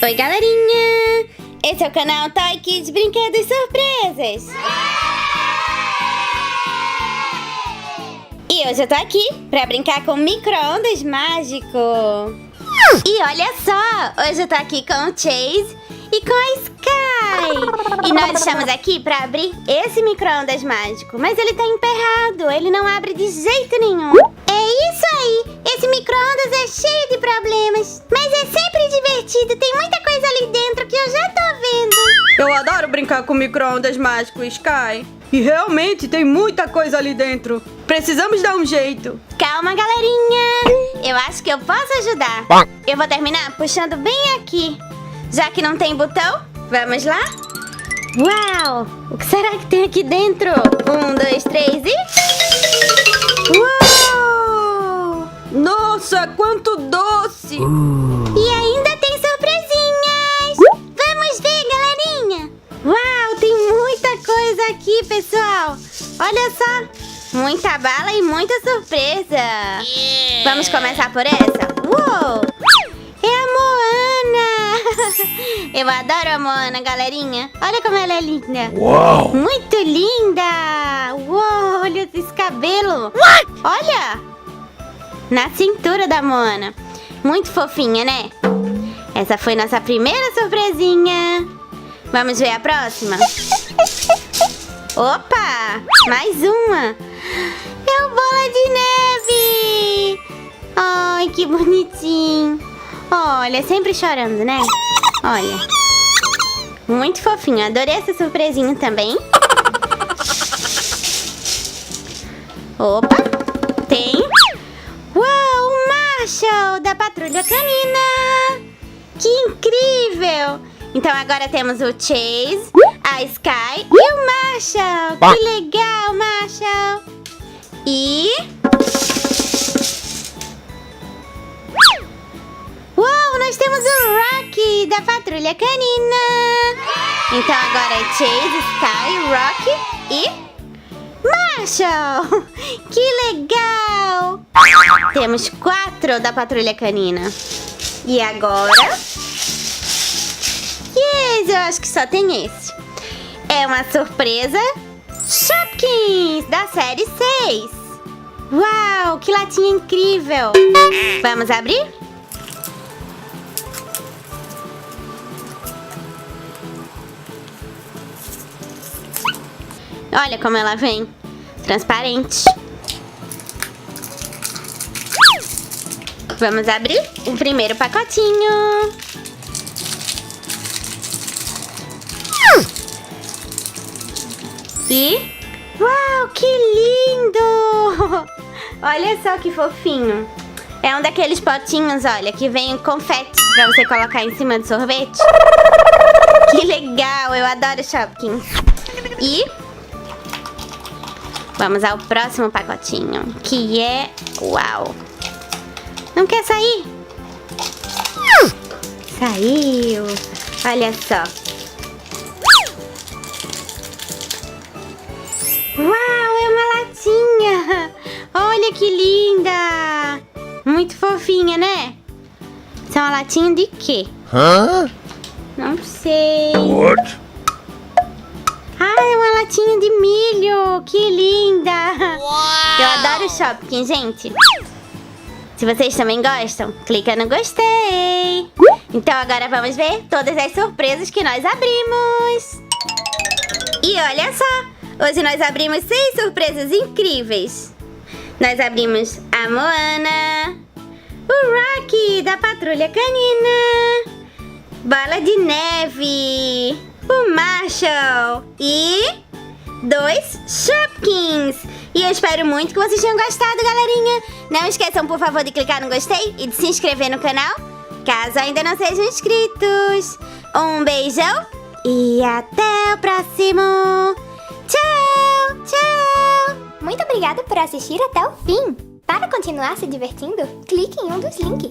Oi, galerinha! Esse é o canal Toy Kids Brinquedos Surpresas. E hoje eu tô aqui pra brincar com micro-ondas mágico. E olha só, hoje eu tô aqui com o Chase e com a Sky. E nós estamos aqui pra abrir esse micro-ondas mágico, mas ele tá emperrado, ele não abre de jeito nenhum. É isso aí, esse micro-ondas é cheio de problemas, mas é sempre divertido, tem muita coisa ali dentro que eu já tô vendo. Eu adoro brincar com micro-ondas mágico, Sky. E realmente tem muita coisa ali dentro. Precisamos dar um jeito. Calma, galerinha. Eu acho que eu posso ajudar. Eu vou terminar puxando bem aqui. Já que não tem botão, vamos lá? Uau! O que será que tem aqui dentro? 1, 2, 3 e... Uau! Nossa, quanto doce! E ainda tem surpresinhas! Vamos ver, galerinha! Uau, tem muita coisa aqui, pessoal! Olha só! Muita bala e muita surpresa! Vamos começar por essa? Uou! É a Moana! Eu adoro a Moana, galerinha! Olha como ela é linda! Uau! Muito linda! Uou, olha esse cabelo! Olha! Na cintura da Moana! Muito fofinha, né? Essa foi nossa primeira surpresinha! Vamos ver a próxima? Opa! Mais uma! É o Bola de Neve! Ai, que bonitinho! Olha, sempre chorando, né? Olha. Muito fofinho. Adorei essa surpresinha também. Opa! Tem... Uau! O Marshall da Patrulha Canina! Que incrível! Então agora temos o Chase, a Sky e o Marshall. Que legal, Marshall! E... Uau, nós temos o Rocky da Patrulha Canina. Então agora é Chase, Sky, Rocky e... Marshall! Que legal! Temos 4 da Patrulha Canina. E agora... Yes, eu acho que só tem esse. É uma surpresa Shopkins da série 6. Uau, que latinha incrível! Vamos abrir? Olha como ela vem, transparente. Vamos abrir o primeiro pacotinho. E... Uau, que lindo! Olha só que fofinho. É um daqueles potinhos, olha, que vem confete pra você colocar em cima do sorvete. Que legal, eu adoro Shopkins. E... vamos ao próximo pacotinho, que é... Uau! Não quer sair? Saiu! Olha só! Uau, é uma latinha! Olha que linda! Muito fofinha, né? Isso é uma latinha de quê? Não sei. What? Ah, é uma latinha de milho! Que linda! Eu adoro Shopkins, gente! Se vocês também gostam, clica no gostei! Então agora vamos ver todas as surpresas que nós abrimos! E olha só! Hoje nós abrimos 6 surpresas incríveis! Nós abrimos a Moana, o Rocky da Patrulha Canina, Bola de Neve, o Marshall e 2 Shopkins. E eu espero muito que vocês tenham gostado, galerinha. Não esqueçam, por favor, de clicar no gostei e de se inscrever no canal, caso ainda não sejam inscritos. Um beijão e até o próximo. Tchau, tchau. Muito obrigada por assistir até o fim. Para continuar se divertindo, clique em um dos links.